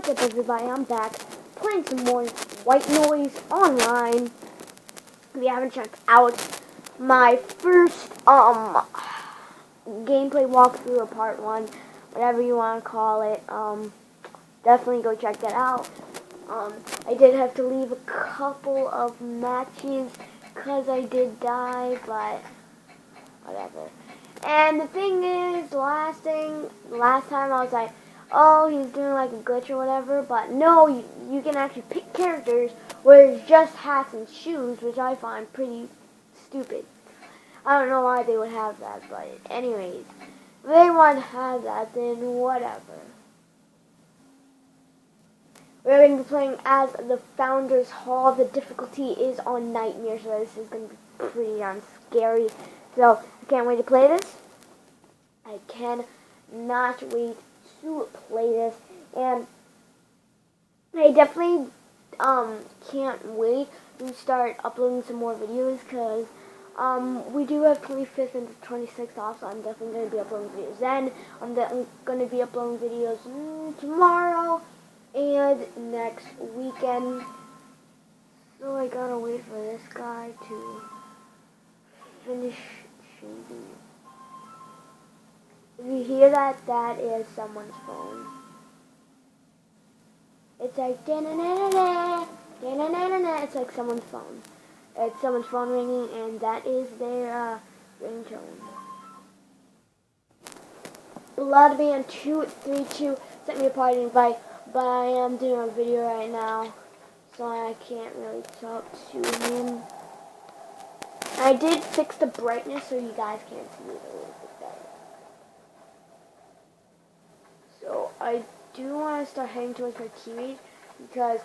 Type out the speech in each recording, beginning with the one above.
What's up, everybody? I'm back playing some more White Noise online. If you haven't checked out my first gameplay walkthrough or part 1, whatever you want to call it, definitely go check that out. I did have to leave a couple of matches because I did die, but whatever. And the thing is, last time I was like, oh, he's doing like a glitch or whatever, but no, you can actually pick characters where it's just hats and shoes, which I find pretty stupid. I don't know why they would have that, but anyways, if they want to have that, then whatever. We're going to be playing as the Founders Hall. The difficulty is on Nightmare, so this is going to be pretty darn scary. So, I can't wait to play this. I cannot wait to play this. And I definitely can't wait to start uploading some more videos, because we do have 25th and 26th off, so I'm definitely going to be uploading videos then. I'm going to be uploading videos tomorrow and next weekend. So I gotta wait for this guy to finish shooting. If you hear that, that is someone's phone. It's like da-na-na-na-na, da-na-na-na-na. It's like someone's phone. It's someone's phone ringing, and that is their ringtone. Bloodman 232 sent me a party invite, but I am doing a video right now, so I can't really talk to him. I did fix the brightness so you guys can see it a little bit better. So I do want to start heading towards my teammates, because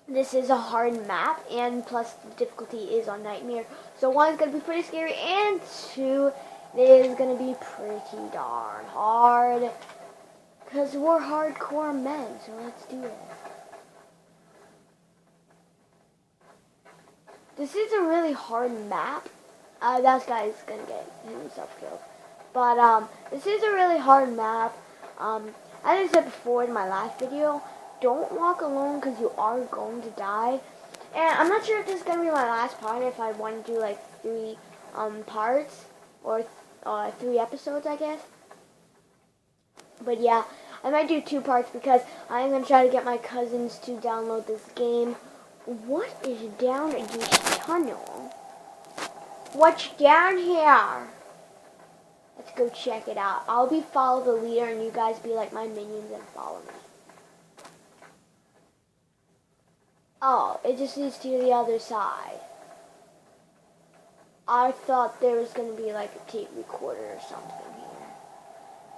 this is a hard map, and plus the difficulty is on Nightmare. So 1 is going to be pretty scary, and 2 is going to be pretty darn hard. Because we're hardcore men, so let's do it. This is a really hard map. That guy's gonna get himself killed. But, this is a really hard map. As I said before in my last video, don't walk alone because you are going to die. And I'm not sure if this is gonna be my last part, if I want to do like 3 parts, or 3 episodes, I guess. But yeah, I might do 2 parts because I'm going to try to get my cousins to download this game. What is down this tunnel? What's down here? Let's go check it out. I'll be follow the leader, and you guys be like my minions and follow me. Oh, it just leads to the other side. I thought there was going to be like a tape recorder or something here.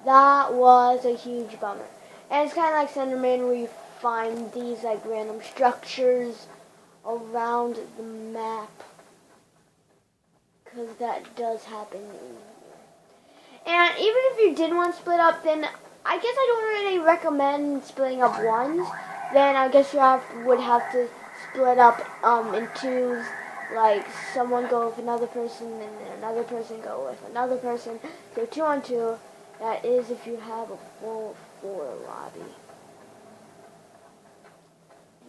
That was a huge bummer. And it's kind of like Slenderman, where you find these like random structures around the map, because that does happen in here. And even if you did want to split up, then I guess I don't really recommend splitting up ones. Then I guess you would have to split up in 2s, like someone go with another person, and then another person go with another person. So 2 on 2. That is if you have a full 4 lobby.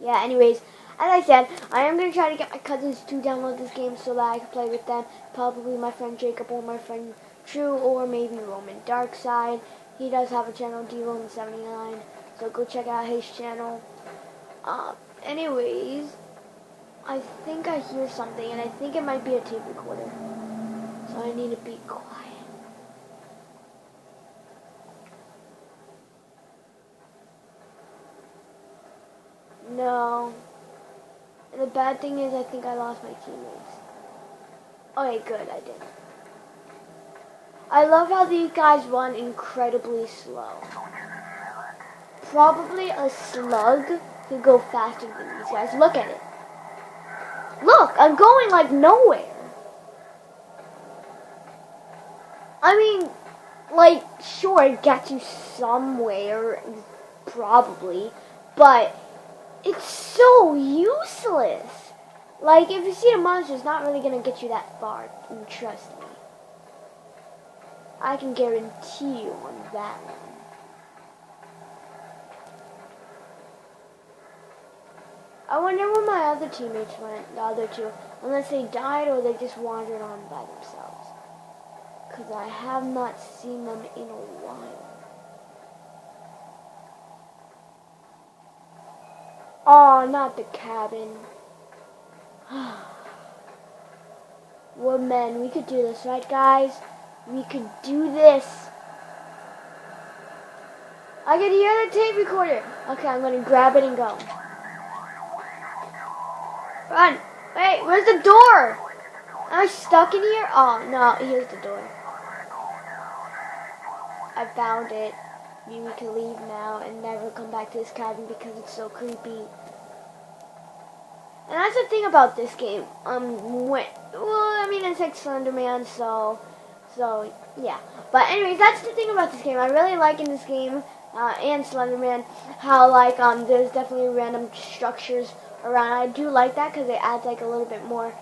Yeah, anyways, as I said, I am going to try to get my cousins to download this game so that I can play with them. Probably my friend Jacob or my friend True, or maybe Roman Darkside. He does have a channel, DRoman79, so go check out his channel. Anyways, I think I hear something, and I think it might be a tape recorder. So I need to be quiet. No. And the bad thing is I think I lost my teammates. Okay, good, I did. I love how these guys run incredibly slow. Probably a slug could go faster than these guys. Look at it. Look, I'm going like nowhere. I mean, like, sure, it gets you somewhere, probably, but it's so useless. Like, if you see a monster, it's not really going to get you that far. Trust me. I can guarantee you on that one. I wonder where my other teammates went, the other two. Unless they died or they just wandered on by themselves. Because I have not seen them in a while. Oh, not the cabin. Well, man, we could do this, right, guys? We could do this. I can hear the tape recorder. Okay, I'm gonna grab it and go. Run! Wait, where's the door? Am I stuck in here? Oh, no, here's the door. I found it. Maybe we can leave now and never come back to this cabin because it's so creepy. And that's the thing about this game. It's like Slenderman, so yeah. But anyways, that's the thing about this game. I really like in this game and Slenderman how there's definitely random structures around. I do like that because it adds like a little bit more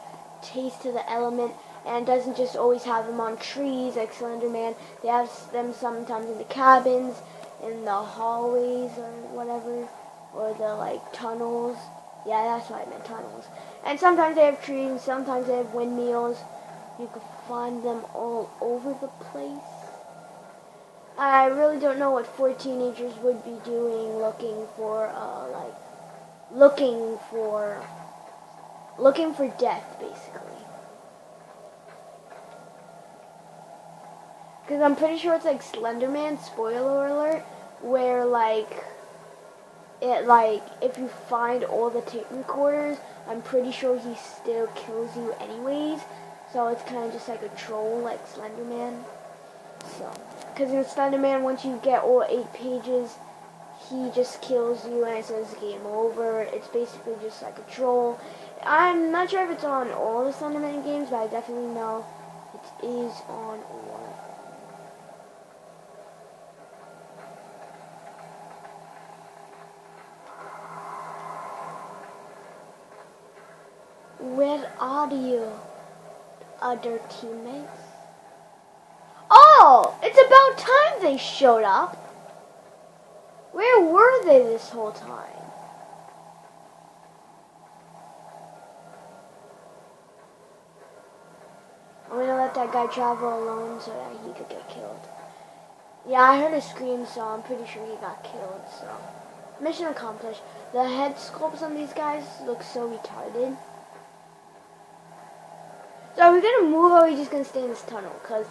taste to the element and doesn't just always have them on trees like Slenderman. They have them sometimes in the cabins, in the hallways or whatever, or the tunnels. Yeah, that's what I meant, tunnels. And sometimes they have trees, and sometimes they have windmills. You can find them all over the place. I really don't know what 4 teenagers would be doing looking for death, basically. Because I'm pretty sure it's like Slenderman, spoiler alert, where if you find all the tape recorders, I'm pretty sure he still kills you anyways. So it's kind of just like a troll, like Slenderman. So, because in Slenderman, once you get all 8 pages, he just kills you and it says game over. It's basically just like a troll. I'm not sure if it's on all the Slenderman games, but I definitely know it is on one. Where are you, other teammates? Oh, it's about time they showed up. Where were they this whole time? I'm gonna let that guy travel alone so that he could get killed. Yeah, I heard a scream, so I'm pretty sure he got killed, so. Mission accomplished. The head sculpts on these guys look so retarded. So are we gonna move or are we just gonna stay in this tunnel? Because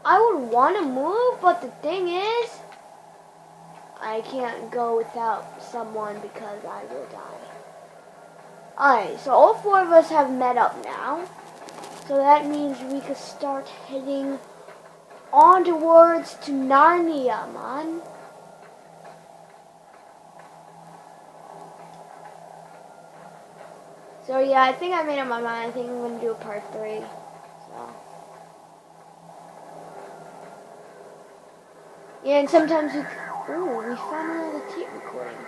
I would want to move, but the thing is, I can't go without someone because I will die. Alright, so all 4 of us have met up now. So that means we could start heading on towards to Narnia, man. So yeah, I think I made up my mind. I think I'm going to do a part 3. So. Yeah, and sometimes we found another tape recording.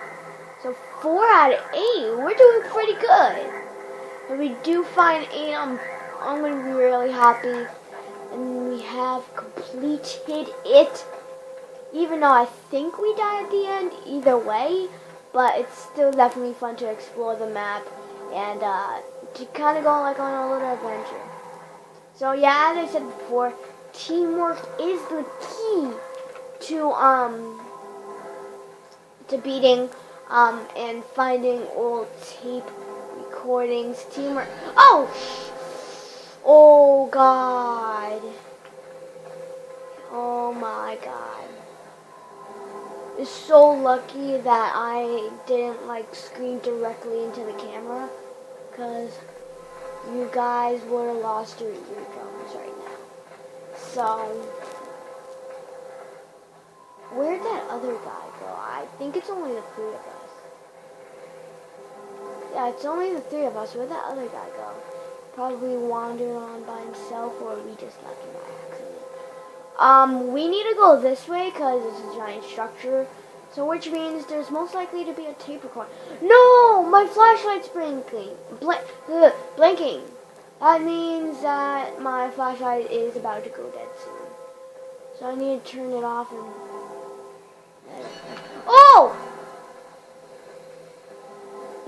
So 4 out of 8. We're doing pretty good. If we do find 8, I'm going to be really happy. And we have completed it. Even though I think we die at the end, either way. But it's still definitely fun to explore the map. And to kind of go on a little adventure. So yeah, as I said before, teamwork is the key to beating and finding old tape recordings. Teamwork. Oh God. Oh my God. It's so lucky that I didn't scream directly into the camera, because you guys would have lost your eardrums right now. So, where'd that other guy go? I think it's only the 3 of us. Yeah, it's only the 3 of us. Where'd that other guy go? Probably wandered on by himself, or we just left him by accident. We need to go this way because it's a giant structure. So which means there's most likely to be a tape recorder. No! My flashlight's blinking. Blinking. That means that my flashlight is about to go dead soon. So I need to turn it off and... Oh!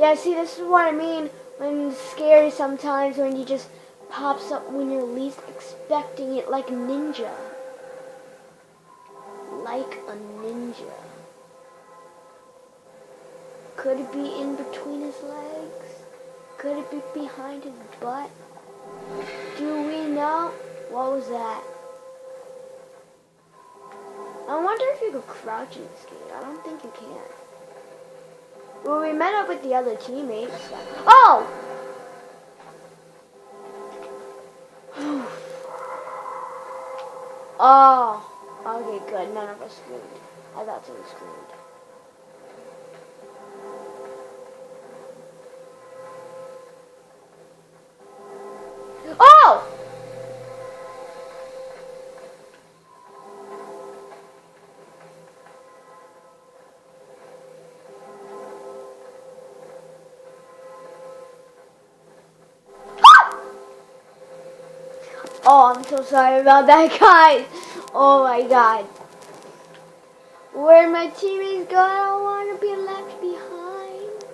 Yeah, see, this is what I mean when it's scary sometimes, when you just pops up when you're least expecting it, like a ninja. Like a ninja. Could it be in between his legs? Could it be behind his butt? Do we know? What was that? I wonder if you could crouch in this game. I don't think you can. Well, we met up with the other teammates. Oh! Oh. Okay, good. None of us screamed. I thought someone screamed. Oh! Oh, I'm so sorry about that, guys. Oh my god. Where my teammates go, I don't want to be left behind.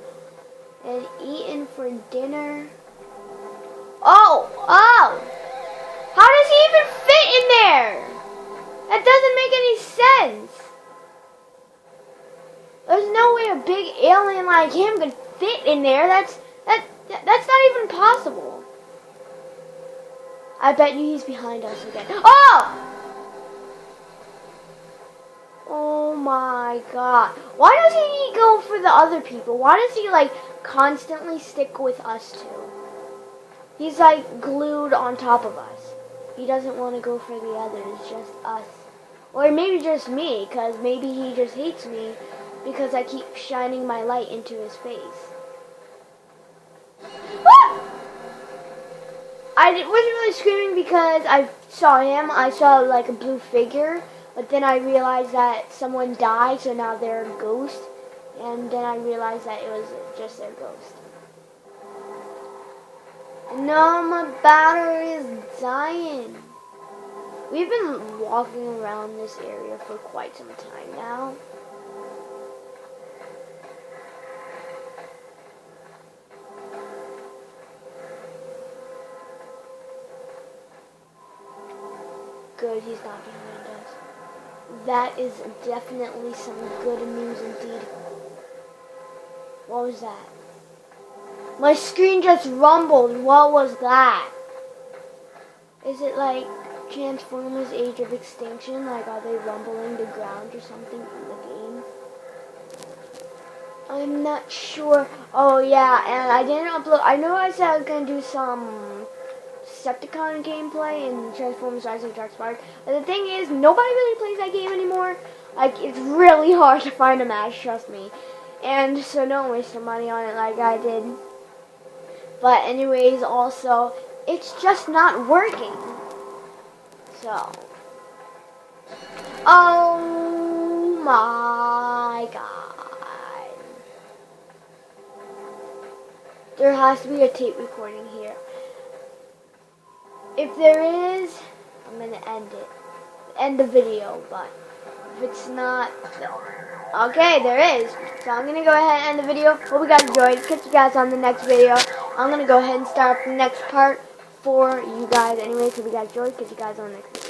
And eaten for dinner. Oh, oh. How does he even fit in there? That doesn't make any sense. There's no way a big alien like him could fit in there. That's not even possible. I bet you he's behind us again. Oh! Oh my god. Why doesn't he go for the other people? Why does he like constantly stick with us two? He's like glued on top of us. He doesn't want to go for the others, just us. Or maybe just me, because maybe he just hates me because I keep shining my light into his face. Ah! I wasn't really screaming because I saw him. I saw like a blue figure, but then I realized that someone died, so now they're a ghost. And then I realized that it was just their ghost. No, my battery is dying. We've been walking around this area for quite some time now. Good, he's not behind us. That is definitely some good news indeed. What was that? My screen just rumbled. What was that? Is it like Transformers Age of Extinction? Like, are they rumbling the ground or something in the game? I'm not sure. Oh yeah, and I didn't upload. I know I said I was gonna do some Decepticon gameplay in Transformers Rise of Dark Spark, but the thing is, nobody really plays that game anymore. Like, it's really hard to find a match, trust me. And so don't waste your money on it like I did. But anyways, also, it's just not working. So. Oh my god. There has to be a tape recording here. If there is, I'm going to end it. End the video, but if it's not, no. Okay, there is. So I'm going to go ahead and end the video. Hope you guys enjoyed. Catch you guys on the next video. I'm going to go ahead and start the next part for you guys anyway. So if you guys enjoyed, catch you guys on the next video.